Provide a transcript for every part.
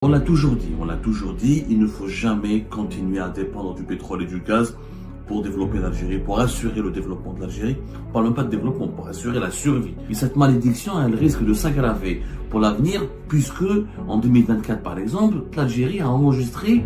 On l'a toujours dit, il ne faut jamais continuer à dépendre du pétrole et du gaz pour développer l'Algérie, pour assurer le développement de l'Algérie. On parle même pas de développement, pour assurer la survie. Et cette malédiction, elle risque de s'aggraver pour l'avenir, puisque en 2024, par exemple, l'Algérie a enregistré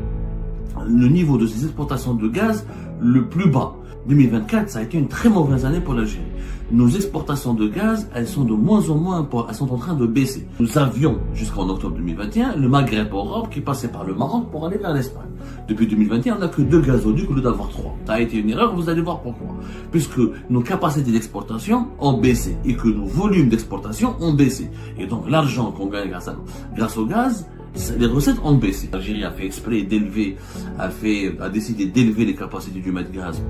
le niveau de ses exportations de gaz le plus bas. 2024, ça a été une très mauvaise année pour l'Algérie. Nos exportations de gaz, elles sont de moins en moins, elles sont en train de baisser. Nous avions, jusqu'en octobre 2021, le Maghreb Europe qui passait par le Maroc pour aller vers l'Espagne. Depuis 2021, on n'a que 2 gazoducs au lieu d'avoir 3. Ça a été une erreur, vous allez voir pourquoi. Puisque nos capacités d'exportation ont baissé et que nos volumes d'exportation ont baissé. Et donc l'argent qu'on gagne grâce au gaz, les recettes ont baissé. L'Algérie a fait exprès d'élever, a décidé d'élever les capacités du Med-Gaz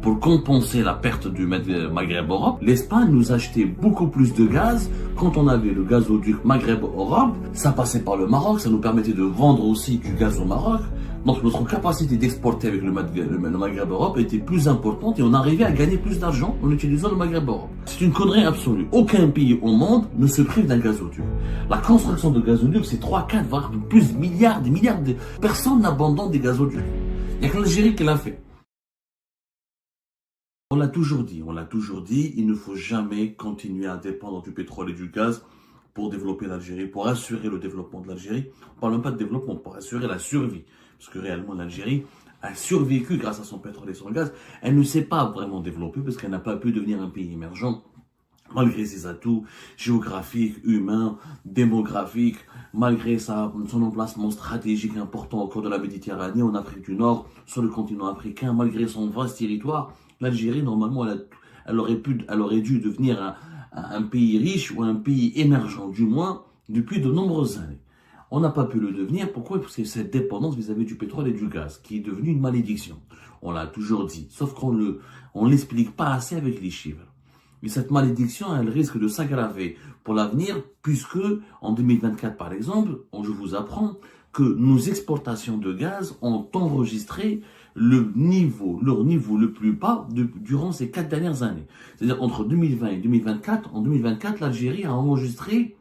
pour compenser la perte du Maghreb-Europe. L'Espagne nous achetait beaucoup plus de gaz quand on avait le gazoduc Maghreb-Europe. Ça passait par le Maroc, ça nous permettait de vendre aussi du gaz au Maroc. Donc notre capacité d'exporter avec le Maghreb-Europe était plus importante et on arrivait à gagner plus d'argent en utilisant le Maghreb-Europe. C'est une connerie absolue. Aucun pays au monde ne se prive d'un gazoduc. La construction de gazoducs, c'est 3, 4, voire plus milliards, des milliards de personnes n'abandonnent des gazoducs. Il n'y a que l'Algérie qui l'a fait. On l'a toujours dit, il ne faut jamais continuer à dépendre du pétrole et du gaz pour développer l'Algérie, pour assurer le développement de l'Algérie. On parle même pas de développement, pour assurer la survie. Parce que réellement, l'Algérie a survécu grâce à son pétrole et son gaz. Elle ne s'est pas vraiment développée parce qu'elle n'a pas pu devenir un pays émergent, malgré ses atouts géographiques, humains, démographiques, malgré son emplacement stratégique important au cours de la Méditerranée, en Afrique du Nord, sur le continent africain, malgré son vaste territoire. L'Algérie, normalement, elle aurait dû devenir un pays riche ou un pays émergent, du moins, depuis de nombreuses années. On n'a pas pu le devenir. Pourquoi? Parce que cette dépendance vis-à-vis du pétrole et du gaz, qui est devenue une malédiction. On l'a toujours dit, sauf qu'on l'explique pas assez avec les chiffres. Mais cette malédiction, elle risque de s'aggraver pour l'avenir, puisque en 2024, par exemple, je vous apprends que nos exportations de gaz ont enregistré leur niveau le plus bas durant ces 4 dernières années. C'est-à-dire entre 2020 et 2024, en 2024, l'Algérie a enregistré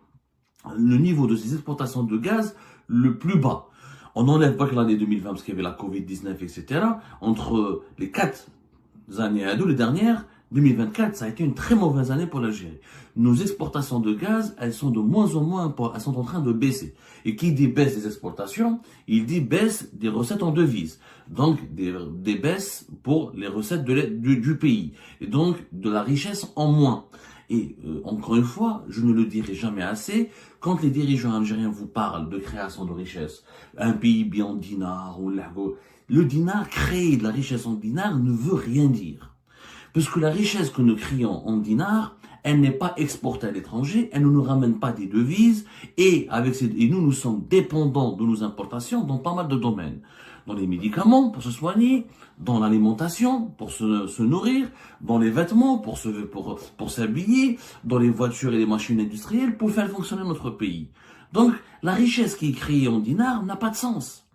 le niveau de ses exportations de gaz le plus bas. On n'enlève pas que l'année 2020 parce qu'il y avait la Covid-19, etc. Entre les 4 années à les dernières, 2024, ça a été une très mauvaise année pour l'Algérie. Nos exportations de gaz, elles sont de moins en moins, elles sont en train de baisser. Et qui dit baisse des exportations, il dit baisse des recettes en devises. Donc, des baisses pour les recettes du pays. Et donc, de la richesse en moins. Et encore une fois, je ne le dirai jamais assez, quand les dirigeants algériens vous parlent de création de richesse, un PIB en dinar, ou le dinar, créer de la richesse en dinar ne veut rien dire. Parce que la richesse que nous créons en dinars, elle n'est pas exportée à l'étranger, elle ne nous ramène pas des devises, et nous sommes dépendants de nos importations dans pas mal de domaines. Dans les médicaments, pour se soigner, dans l'alimentation, pour se nourrir, dans les vêtements, pour s'habiller, dans les voitures et les machines industrielles, pour faire fonctionner notre pays. Donc, la richesse qui est créée en dinars n'a pas de sens.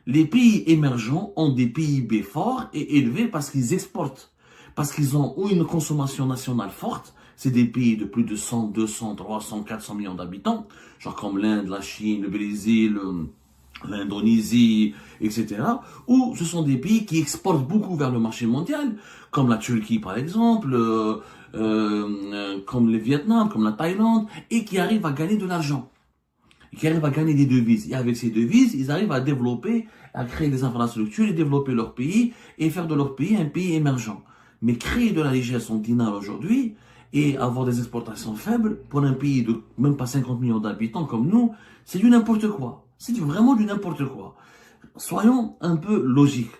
Les pays émergents ont des PIB forts et élevés parce qu'ils exportent. Parce qu'ils ont une consommation nationale forte, c'est des pays de plus de 100, 200, 300, 400 millions d'habitants, genre comme l'Inde, la Chine, le Brésil, l'Indonésie, etc. Ou ce sont des pays qui exportent beaucoup vers le marché mondial, comme la Turquie par exemple, comme le Vietnam, comme la Thaïlande, et qui arrivent à gagner de l'argent, qui arrivent à gagner des devises. Et avec ces devises, ils arrivent à développer, à créer des infrastructures et développer leur pays et faire de leur pays un pays émergent. Mais créer de la richesse en dinar aujourd'hui et avoir des exportations faibles pour un pays de même pas 50 millions d'habitants comme nous, c'est du n'importe quoi. C'est vraiment du n'importe quoi. Soyons un peu logiques.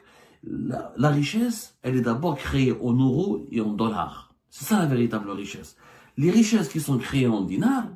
La richesse, elle est d'abord créée en euros et en dollars. C'est ça la véritable richesse. Les richesses qui sont créées en dinars,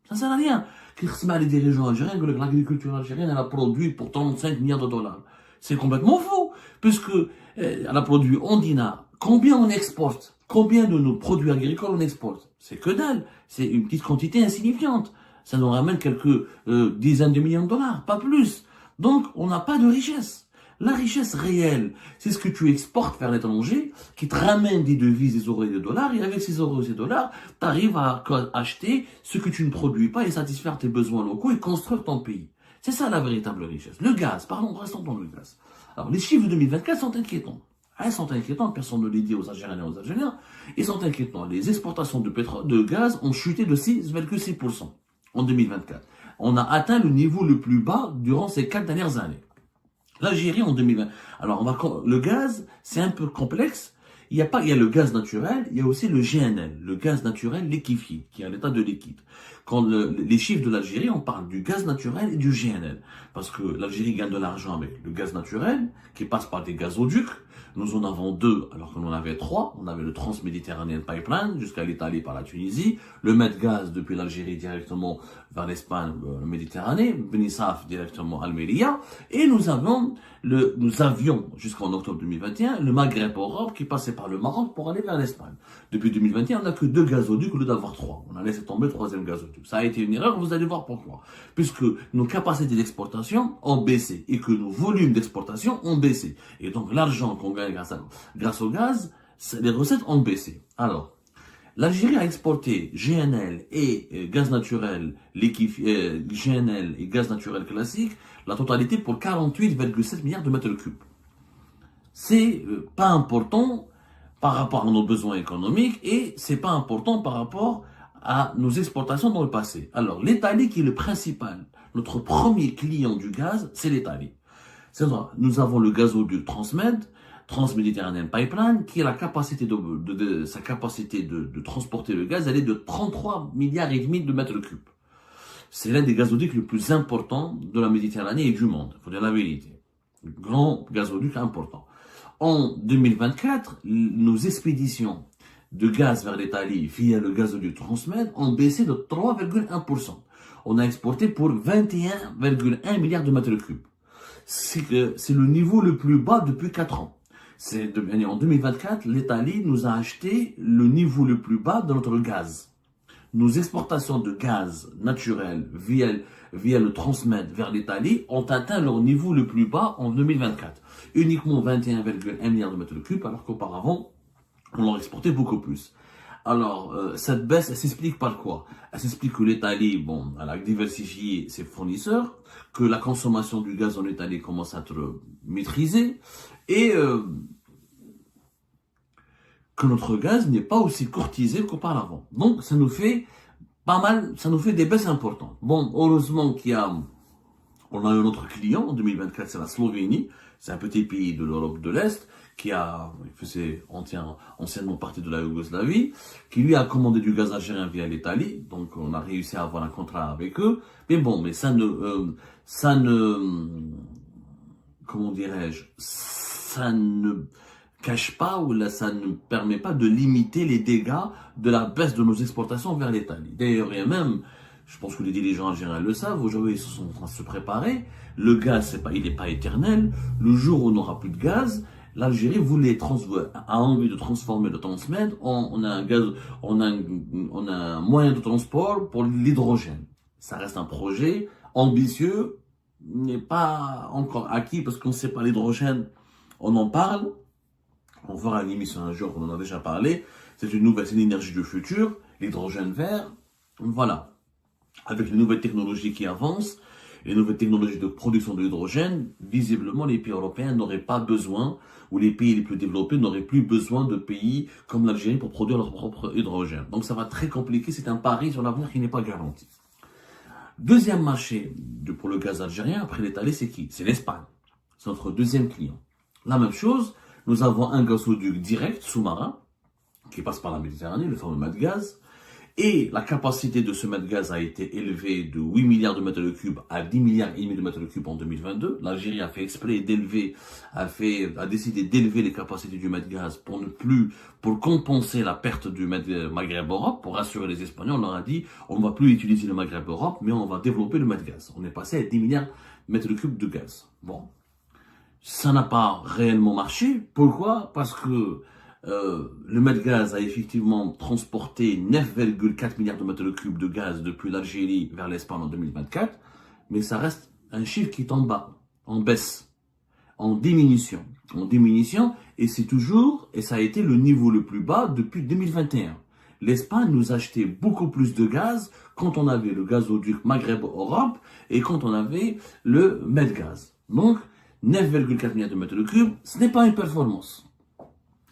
ça sert à rien. Les dirigeants algériens, que l'agriculture algérienne, elle a produit pour 35 milliards de dollars. C'est complètement faux, puisque elle a produit en dinars. Combien on exporte? Combien de nos produits agricoles on exporte? C'est que dalle. C'est une petite quantité insignifiante. Ça nous ramène quelques dizaines de millions de dollars, pas plus. Donc, on n'a pas de richesse. La richesse réelle, c'est ce que tu exportes vers l'étranger, qui te ramène des devises, des euros et des dollars, et avec ces euros et ces dollars, tu arrives à acheter ce que tu ne produis pas et satisfaire tes besoins locaux et construire ton pays. C'est ça la véritable richesse. Le gaz, restons dans le gaz. Alors, les chiffres de 2024 sont inquiétants. Ils sont inquiétants, personne ne les dit aux Algériens et aux Algériens. Ils sont inquiétants. Les exportations de pétrole, de gaz ont chuté de 6,6% en 2024. On a atteint le niveau le plus bas durant ces 4 dernières années. L'Algérie en 2020. Alors, le gaz, c'est un peu complexe. Il y a le gaz naturel, il y a aussi le GNL, le gaz naturel liquéfié, qui est à l'état de liquide. Quand les chiffres de l'Algérie, on parle du gaz naturel et du GNL. Parce que l'Algérie gagne de l'argent avec le gaz naturel, qui passe par des gazoducs. Nous en avons 2, alors que nous en avait 3. On avait le Trans-Méditerranéen Pipeline, jusqu'à l'Italie par la Tunisie. Le Medgaz depuis l'Algérie directement vers l'Espagne, la Méditerranée. Benissaf directement Almeria. Et nous avions, jusqu'en octobre 2021, le Maghreb-Europe qui passait par le Maroc pour aller vers l'Espagne. Depuis 2021, on n'a que 2 gazoducs au lieu d'avoir 3. On a laissé tomber le 3e gazoduc. Ça a été une erreur, vous allez voir pourquoi. Puisque nos capacités d'exportation ont baissé et que nos volumes d'exportation ont baissé. Et donc l'argent qu'on gagne grâce au gaz, les recettes ont baissé. Alors, l'Algérie a exporté GNL et gaz naturel liquéfié, GNL et gaz naturel classique, la totalité pour 48,7 milliards de mètres cubes. C'est pas important par rapport à nos besoins économiques et c'est pas important par rapport à nos exportations dans le passé. Alors, l'Italie qui est le principal, notre premier client du gaz, c'est l'Italie. Nous avons le gazoduc Trans-Méditerranéen Pipeline, qui a la capacité sa capacité de transporter le gaz, elle est de 33 milliards et demi de mètres cubes. C'est l'un des gazoducs les plus importants de la Méditerranée et du monde, il faut dire la vérité. Grand gazoduc important. En 2024, nos expéditions de gaz vers l'Italie via le gazoduc Transmed ont baissé de 3,1%. On a exporté pour 21,1 milliards de mètres cubes. C'est le niveau le plus bas depuis 4 ans. En 2024, l'Italie nous a acheté le niveau le plus bas de notre gaz. Nos exportations de gaz naturel via le Transmed vers l'Italie ont atteint leur niveau le plus bas en 2024. Uniquement 21,1 milliards de mètres cubes, alors qu'auparavant, on en exportait beaucoup plus. Alors, cette baisse, elle s'explique par quoi? Elle s'explique que l'Italie, elle a diversifié ses fournisseurs, que la consommation du gaz en Italie commence à être maîtrisée, et que notre gaz n'est pas aussi courtisé qu'auparavant. Donc, ça nous fait des baisses importantes. Heureusement on a un autre client en 2024, c'est la Slovénie. C'est un petit pays de l'Europe de l'Est qui faisait anciennement partie de la Yougoslavie, qui lui a commandé du gaz algérien via l'Italie. Donc, on a réussi à avoir un contrat avec eux. Mais comment dirais-je, ça ne cache pas ça ne permet pas de limiter les dégâts de la baisse de nos exportations vers l'Italie. D'ailleurs, il y a même, je pense que les dirigeants algériens le savent, aujourd'hui ils sont en train de se préparer. Le gaz, il n'est pas éternel. Le jour où on n'aura plus de gaz, l'Algérie a envie de transformer le Transmed on a un moyen de transport pour l'hydrogène. Ça reste un projet ambitieux, n'est pas encore acquis parce qu'on ne sait pas l'hydrogène. On en parle. On fera une émission un jour, on en a déjà parlé. C'est une énergie du futur, l'hydrogène vert. Voilà. Avec les nouvelles technologies qui avancent, les nouvelles technologies de production de l'hydrogène, visiblement, les pays européens n'auraient pas besoin, ou les pays les plus développés n'auraient plus besoin de pays comme l'Algérie pour produire leur propre hydrogène. Donc ça va être très compliqué, c'est un pari sur l'avenir qui n'est pas garanti. Deuxième marché pour le gaz algérien, après l'Italie, c'est qui? C'est l'Espagne. C'est notre deuxième client. La même chose, nous avons un gazoduc direct, sous-marin, qui passe par la Méditerranée, le fameux Medgaz. Et la capacité de ce Medgaz a été élevée de 8 milliards de mètres cubes à 10 milliards et demi de mètres cubes en 2022. L'Algérie a fait exprès a décidé d'élever les capacités du Medgaz pour compenser la perte du Maghreb-Europe, pour rassurer les Espagnols. On leur a dit, on ne va plus utiliser le Maghreb-Europe, mais on va développer le Medgaz. On est passé à 10 milliards de mètres cubes de gaz. Ça n'a pas réellement marché. Pourquoi? Parce que le Medgaz a effectivement transporté 9,4 milliards de mètres cubes de gaz depuis l'Algérie vers l'Espagne en 2024, mais ça reste un chiffre qui est en bas, en baisse, en diminution, et ça a été le niveau le plus bas depuis 2021. l'Espagne nous achetait beaucoup plus de gaz quand on avait le gazoduc Maghreb-Europe et quand on avait le Medgaz. Donc, 9,4 milliards de mètres cubes, ce n'est pas une performance.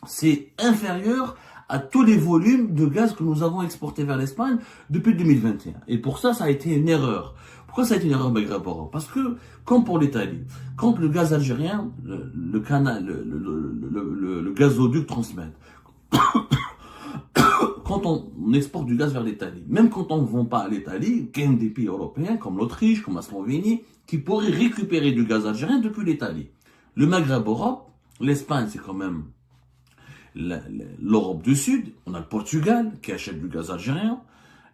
C'est inférieur à tous les volumes de gaz que nous avons exportés vers l'Espagne depuis 2021. Et pour ça, ça a été une erreur. Pourquoi ça a été une erreur Maghreb-Europe? Parce que, comme pour l'Italie, quand le gaz algérien, le canal, le gazoduc transmet, quand on exporte du gaz vers l'Italie, même quand on ne vend pas à l'Italie, il y a des pays européens comme l'Autriche, comme la Slovénie, qui pourraient récupérer du gaz algérien depuis l'Italie. Le Maghreb-Europe, l'Espagne, c'est quand même l'Europe du Sud. On a le Portugal qui achète du gaz algérien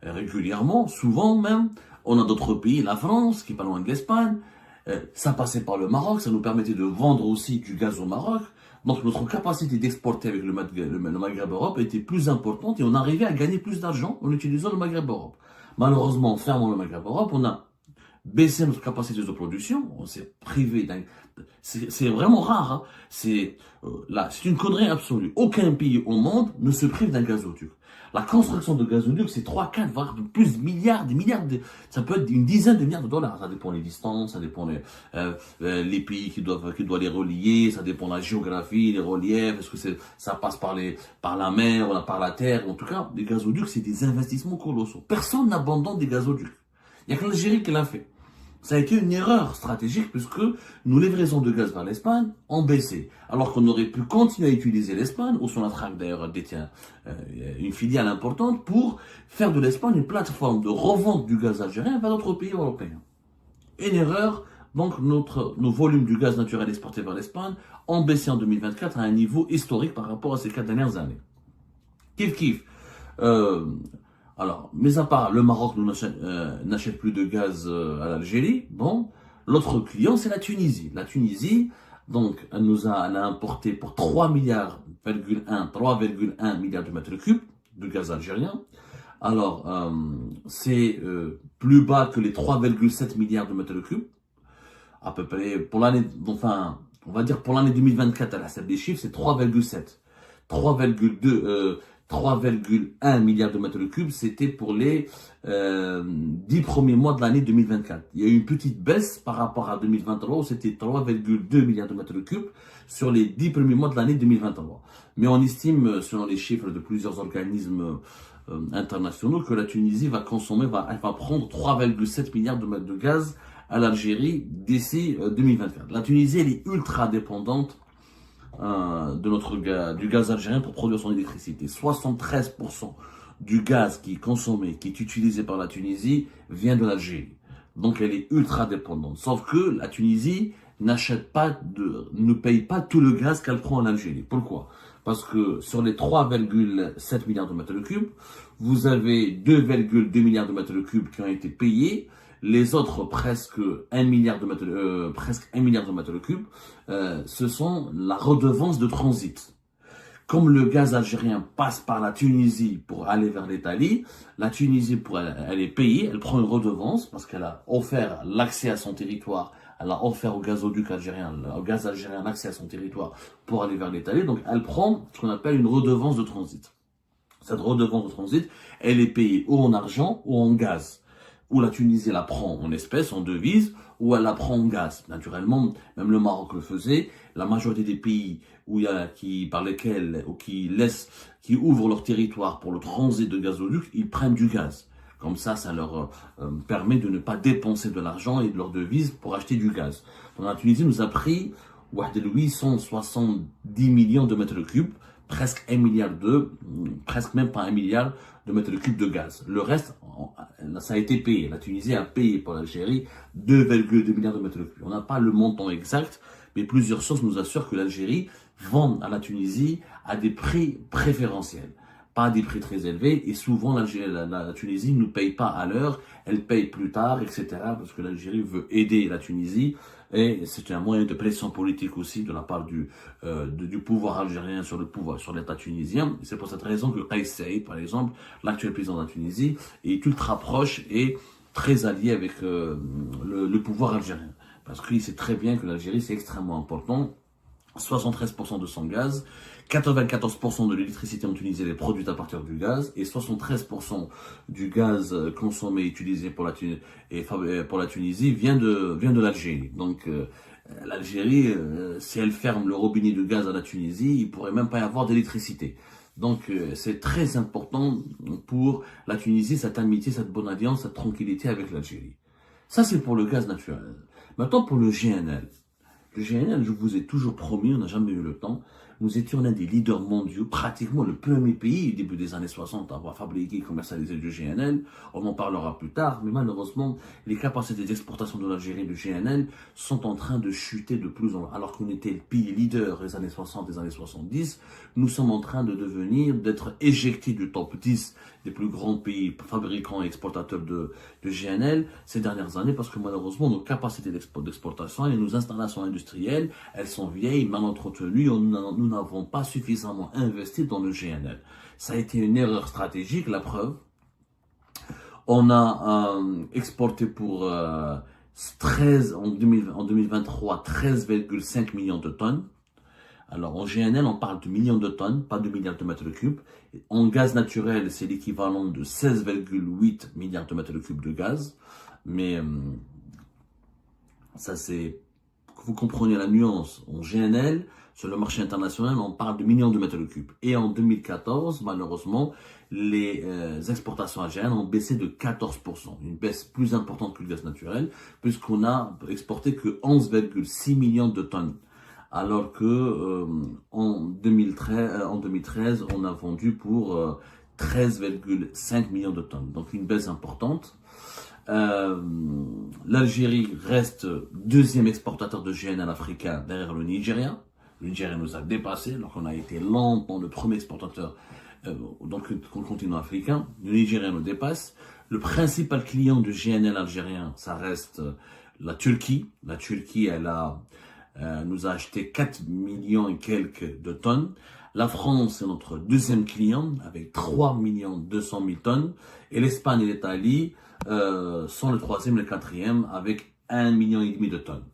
régulièrement, souvent même. On a d'autres pays, la France, qui est pas loin de l'Espagne. Ça passait par le Maroc, ça nous permettait de vendre aussi du gaz au Maroc. Donc notre capacité d'exporter avec le Maghreb-Europe était plus importante et on arrivait à gagner plus d'argent en utilisant le Maghreb-Europe. Malheureusement, en fermant le Maghreb-Europe, on a baissé notre capacité de production, on s'est privé d'un... C'est vraiment rare, hein. C'est une connerie absolue. Aucun pays au monde ne se prive d'un gazoduc. La construction de gazoducs, c'est 3, 4, voire plus des milliards, ça peut être une dizaine de milliards de dollars. Ça dépend des distances, ça dépend les pays qui doivent les relier, ça dépend de la géographie, les reliefs, est-ce que ça passe par la mer ou par la terre. En tout cas, les gazoducs, c'est des investissements colossaux. Personne n'abandonne des gazoducs. Il n'y a que l'Algérie qui l'a fait. Ça a été une erreur stratégique puisque nos livraisons de gaz vers l'Espagne ont baissé. Alors qu'on aurait pu continuer à utiliser l'Espagne, où Sonatrach d'ailleurs détient une filiale importante, pour faire de l'Espagne une plateforme de revente du gaz algérien vers d'autres pays européens. Une erreur, donc nos volumes du gaz naturel exportés vers l'Espagne ont baissé en 2024 à un niveau historique par rapport à ces 4 dernières années. Kiff. Alors, mis à part le Maroc, nous n'achète plus de gaz à l'Algérie. Bon, l'autre client, c'est la Tunisie. La Tunisie, donc, elle a importé pour 3,1 milliards de mètres cubes de gaz algérien. Alors, c'est plus bas que les 3,7 milliards de mètres cubes. À peu près, pour l'année, enfin, on va dire pour l'année 2024, à la salle des chiffres, c'est 3,7. 3,1 milliards de mètres cubes, c'était pour les 10 premiers mois de l'année 2024. Il y a eu une petite baisse par rapport à 2023, où c'était 3,2 milliards de mètres cubes sur les 10 premiers mois de l'année 2023. Mais on estime, selon les chiffres de plusieurs organismes internationaux, que la Tunisie va prendre 3,7 milliards de mètres de gaz à l'Algérie d'ici 2024. La Tunisie, elle est ultra dépendante du gaz algérien pour produire son électricité. 73% du gaz qui est consommé, qui est utilisé par la Tunisie, vient de l'Algérie. Donc elle est ultra dépendante. Sauf que la Tunisie ne paye pas tout le gaz qu'elle prend en Algérie. Pourquoi? Parce que sur les 3,7 milliards de mètres cubes, vous avez 2,2 milliards de mètres cubes qui ont été payés. Les autres, presque 1 milliard de mètres cubes, ce sont la redevance de transit. Comme le gaz algérien passe par la Tunisie pour aller vers l'Italie, la Tunisie, elle est payée, elle prend une redevance parce qu'elle a offert l'accès à son territoire, elle a offert au gaz algérien l'accès à son territoire pour aller vers l'Italie, donc elle prend ce qu'on appelle une redevance de transit. Cette redevance de transit, elle est payée ou en argent ou en gaz. Où la Tunisie la prend en espèces, en devises, ou elle la prend en gaz. Naturellement, même le Maroc le faisait. La majorité des pays qui ouvrent leur territoire pour le transit de gazoduc, ils prennent du gaz. Comme ça leur permet de ne pas dépenser de l'argent et de leur devise pour acheter du gaz. Donc la Tunisie nous a pris 870 millions de mètres cubes, presque même pas 1 milliard de mètres cubes de gaz. Le reste, ça a été payé. La Tunisie a payé pour l'Algérie 2,2 milliards de mètres cubes. On n'a pas le montant exact, mais plusieurs sources nous assurent que l'Algérie vend à la Tunisie à des prix préférentiels. Pas à des prix très élevés, et souvent la Tunisie ne paye pas à l'heure, elle paye plus tard, etc. Parce que l'Algérie veut aider la Tunisie, et c'est un moyen de pression politique aussi de la part du pouvoir algérien sur l'État tunisien. C'est pour cette raison que Kais Saïed, par exemple, l'actuel président de la Tunisie, est ultra proche et très allié avec le pouvoir algérien. Parce qu'il sait très bien que l'Algérie, c'est extrêmement important. 73% de son gaz, 94% de l'électricité en Tunisie est produite à partir du gaz et 73% du gaz consommé et utilisé pour la Tunisie vient de l'Algérie. Donc l'Algérie, si elle ferme le robinet de gaz à la Tunisie, il pourrait même pas y avoir d'électricité. Donc c'est très important pour la Tunisie, cette amitié, cette bonne alliance, cette tranquillité avec l'Algérie. Ça c'est pour le gaz naturel. Maintenant pour le GNL. Le GNL, je vous ai toujours promis, on n'a jamais eu le temps. Nous étions l'un des leaders mondiaux, pratiquement le premier pays, début des années 60, à avoir fabriqué et commercialisé du GNL. On en parlera plus tard, mais malheureusement, les capacités d'exportation de l'Algérie de GNL sont en train de chuter de plus en plus. Alors qu'on était le pays leader des années 60, des années 70, nous sommes en train d'être éjectés du top 10 des plus grands pays fabricants et exportateurs de GNL ces dernières années, parce que malheureusement, nos capacités d'exportation et nos installations industrielles, elles sont vieilles, mal entretenues, nous n'avons pas suffisamment investi dans le GNL. Ça a été une erreur stratégique, la preuve. On a exporté pour 13, en 2023, 13,5 millions de tonnes. Alors en GNL, on parle de millions de tonnes, pas de milliards de mètres cubes. En gaz naturel, c'est l'équivalent de 16,8 milliards de mètres cubes de gaz. Mais ça c'est, que vous compreniez la nuance. En GNL, sur le marché international, on parle de millions de mètres cubes. Et en 2014, malheureusement, les exportations algériennes ont baissé de 14%. Une baisse plus importante que le gaz naturel, puisqu'on a exporté que 11,6 millions de tonnes. Alors que en 2013, on a vendu pour 13,5 millions de tonnes. Donc une baisse importante. L'Algérie reste deuxième exportateur de GNL africain derrière le Nigeria. Le Nigeria nous a dépassé, alors qu'on a été longtemps le premier exportateur dans le continent africain. Le Nigeria nous dépasse. Le principal client du GNL algérien, ça reste la Turquie. La Turquie, nous a acheté 4 millions et quelques de tonnes. La France est notre deuxième client avec 3 200 000 tonnes. Et l'Espagne et l'Italie sont le troisième et le quatrième avec 1,5 million de tonnes.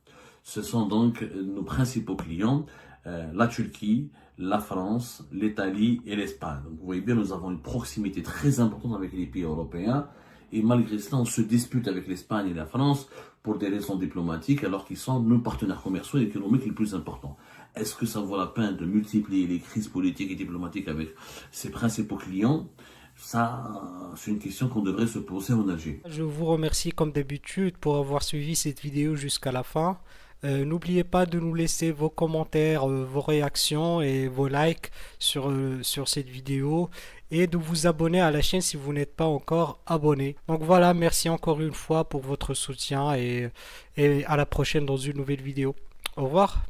Ce sont donc nos principaux clients, la Turquie, la France, l'Italie et l'Espagne. Donc vous voyez bien, nous avons une proximité très importante avec les pays européens. Et malgré cela, on se dispute avec l'Espagne et la France pour des raisons diplomatiques, alors qu'ils sont nos partenaires commerciaux et économiques les plus importants. Est-ce que ça vaut la peine de multiplier les crises politiques et diplomatiques avec ses principaux clients? Ça, c'est une question qu'on devrait se poser en Algérie. Je vous remercie comme d'habitude pour avoir suivi cette vidéo jusqu'à la fin. N'oubliez pas de nous laisser vos commentaires, vos réactions et vos likes sur cette vidéo et de vous abonner à la chaîne si vous n'êtes pas encore abonné. Donc voilà, merci encore une fois pour votre soutien et à la prochaine dans une nouvelle vidéo. Au revoir.